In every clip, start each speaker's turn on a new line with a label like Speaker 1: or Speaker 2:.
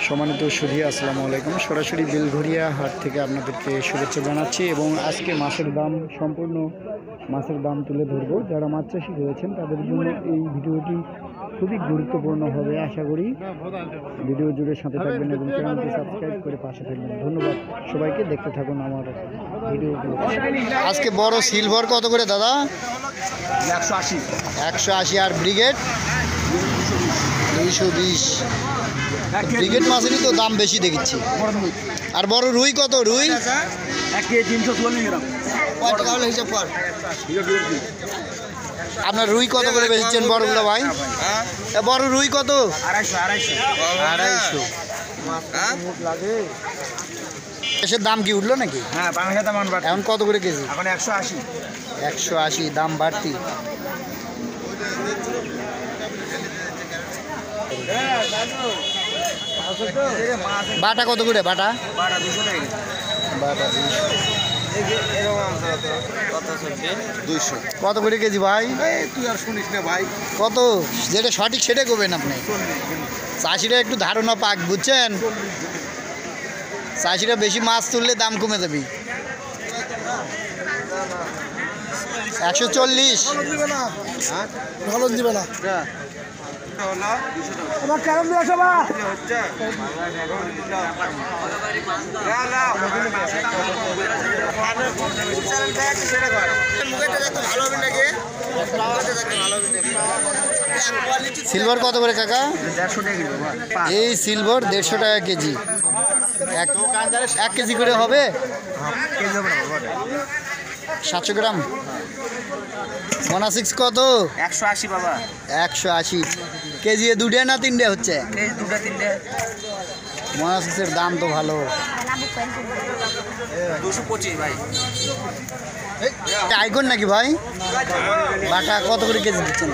Speaker 1: সম্মানিত সুধী আসসালামু আলাইকুম। সরাসরি বেলঘরিয়া হাট থেকে আপনাদেরকে শুভেচ্ছা জানাচ্ছি এবং আজকে মাছের দাম সম্পূর্ণ মাছের দাম তুলে ধরবো। যারা মাছ চাষি রয়েছেন তাদের জন্য এই ভিডিওটি খুবই গুরুত্বপূর্ণ হবে। আশা করি ভিডিও জুড়ে সাথে থাকবেন এবং চ্যানেলটি সাবস্ক্রাইব করে পাশে থাকবেন। ধন্যবাদ সবাইকে, দেখতে থাকুন আমার ভিডিওগুলো। আজকে বড় সিলভার কত করে দাদা?
Speaker 2: 180
Speaker 1: 180। আর ব্রিগেড 220। ব্রিগেড মাছেরই তো দাম বেশি দেখছি। আর বড় রুই কত? রুই
Speaker 2: 1 কেজি 340 গ্রাম।
Speaker 1: হিসাব কর। আপনার রুই কত করে বেচছেন বড়গুলো ভাই? বড় রুই কত? 250। এসের দাম কি উঠলো নাকি?
Speaker 2: হ্যাঁ, বাংলাদেশের দাম
Speaker 1: এখন কত করে কেজি?
Speaker 2: এখন 180।
Speaker 1: 180 দাম বাড়তি। বাটা কত করে? বাটা
Speaker 2: 200 টাকা।
Speaker 1: বাটা 200। কত করে কেজি ভাই?
Speaker 2: তুই আর শুনিস না ভাই,
Speaker 1: কত যেটা সঠিক সেটা করবেন আপনি। চাষিরা একটু ধারণা পাক, বুঝছেন? চাষিরা বেশি মাছ তুললে দাম কমে যাবে। 140।
Speaker 2: ভালো দিবে না। আমার কেমন দিয়ে সবা
Speaker 1: সিলভার কত করে কাকা?
Speaker 2: 150 টাকা কিলো।
Speaker 1: এই সিলভার 150 টাকা কেজি। 1 কেজি করে হবে 700 গ্রাম। মোনাসিক্স কত?
Speaker 2: 180 বাবা।
Speaker 1: 180 কেজি। দুটো না তিনটে হচ্ছে?
Speaker 2: এই দুটো তিনটে।
Speaker 1: মোনাসিক্সের দাম তো ভালো।
Speaker 2: 225 ভাই।
Speaker 1: আইকন নাকি ভাই? বাটা কত করে কেজি দিচ্ছেন?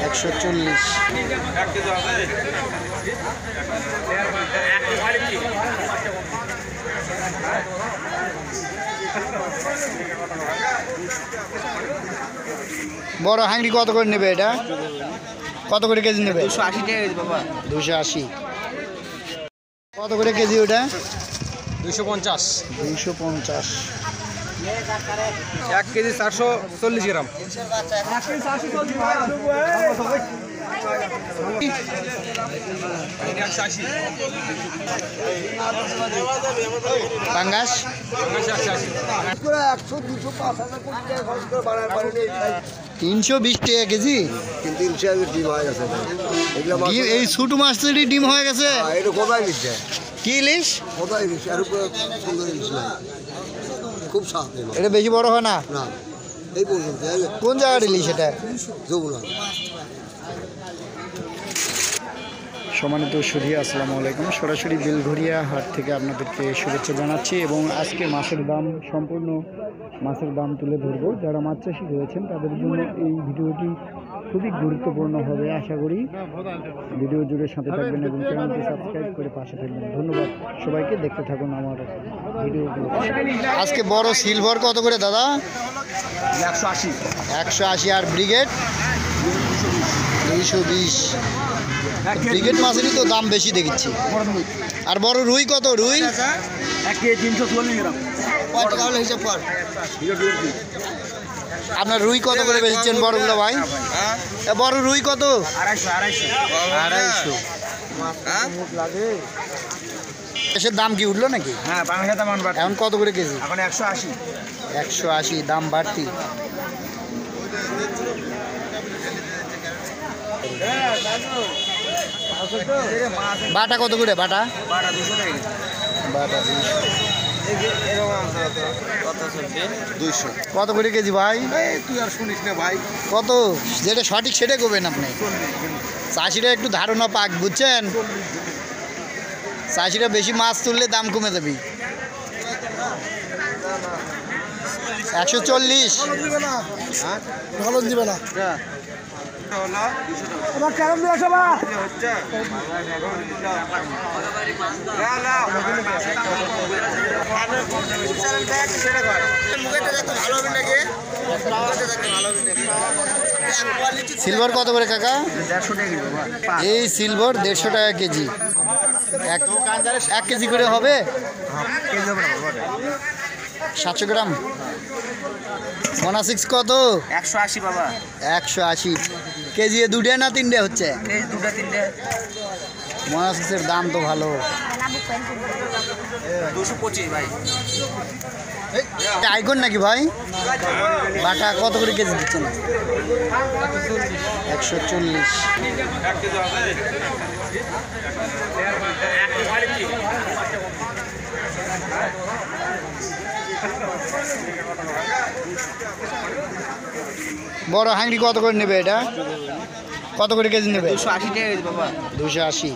Speaker 1: 140। বড় হাঁড়ি কত করে নেবে? এটা কত করে কেজি নেবে?
Speaker 2: 280 টাকা কেজি বাবা।
Speaker 1: 280। কত করে কেজি ওটা?
Speaker 2: 250।
Speaker 1: 250।
Speaker 2: 1 কেজি 440 গ্রাম।
Speaker 1: পাঙ্গাস 320 টাকা কেজি। এই ছোট মাছেরই ডিম হয়ে গেছে। কি ইলিশ?
Speaker 3: খুব স্বাদ।
Speaker 1: এটা বেশি বড় হয় না?
Speaker 3: না, এই পর্যন্ত।
Speaker 1: কোন জায়গার ইলিশ এটা?
Speaker 3: যমুনা।
Speaker 1: সম্মানিত সুধী আসসালামু আলাইকুম। সরাসরি বেলঘরিয়া হাট থেকে আপনাদেরকে শুভেচ্ছা জানাচ্ছি এবং আজকে মাছের দাম সম্পূর্ণ মাছের দাম তুলে ধরবো। যারা মাছ চাষি রয়েছেন তাদের জন্য এই ভিডিওটি খুবই গুরুত্বপূর্ণ হবে। আশা করি ভিডিও জুড়ে সাথে থাকবেন এবং চ্যানেলটি সাবস্ক্রাইব করে পাশে থাকবেন। ধন্যবাদ সবাইকে, দেখতে থাকুন আমার ভিডিওগুলো। আজকে বড় সিলভার কত করে দাদা?
Speaker 2: 180।
Speaker 1: 180। আর ব্রিগেড 220। ব্রিগেড মাছেরই তো দাম বেশি দেখছি। আর বড় রুই কত? রুই
Speaker 2: 1 কেজি 340 গ্রাম।
Speaker 3: হিসাব কর।
Speaker 1: আপনার রুই কত করে বেচছেন বড়গুলো ভাই? বড় রুই কত? 250। এসের দাম কি উঠলো নাকি?
Speaker 2: হ্যাঁ, বাংলাদেশের দাম
Speaker 1: এখন কত করে কেজি?
Speaker 2: এখন 180।
Speaker 1: 180 দাম বাড়তি। বাটা কত করে? বাটা
Speaker 2: 200 টাকা।
Speaker 1: বাটা 200। কত করে কেজি ভাই?
Speaker 2: তুই আর শুনিস না ভাই,
Speaker 1: কত যেটা সঠিক সেটা করবেন আপনি। চাষিরা একটু ধারণা পাক, বুঝছেন? চাষিরা বেশি মাছ তুললে দাম কমে যাবে। 140।
Speaker 3: ভালো দিবে না।
Speaker 2: আমার কেমন দিয়ে সবা ভালো হবে নাকি?
Speaker 1: সিলভার কত করে কাকা?
Speaker 2: 150 টাকা কিলো বাবা।
Speaker 1: এই সিলভার 150 টাকা কেজি। এক কেজি করে হবে?
Speaker 2: কেজি হবে না বাবা।
Speaker 1: 700 গ্রাম। মোনাসিক্স কত?
Speaker 2: 180 বাবা।
Speaker 1: 180 কেজি। দুটা না তিনটে হচ্ছে?
Speaker 2: এই দুটো তিনটে
Speaker 1: মোনাসিক্সের দাম তো ভালো।
Speaker 2: 225 ভাই।
Speaker 1: আইকন নাকি ভাই? বাটা কত করে কেজি দিচ্ছেন? 140। বড় হাঁড়ি কত করে নেবে এটা? কত করে কেজি নেবে?
Speaker 2: 280 টাকা কেজি বাবা।
Speaker 1: 280।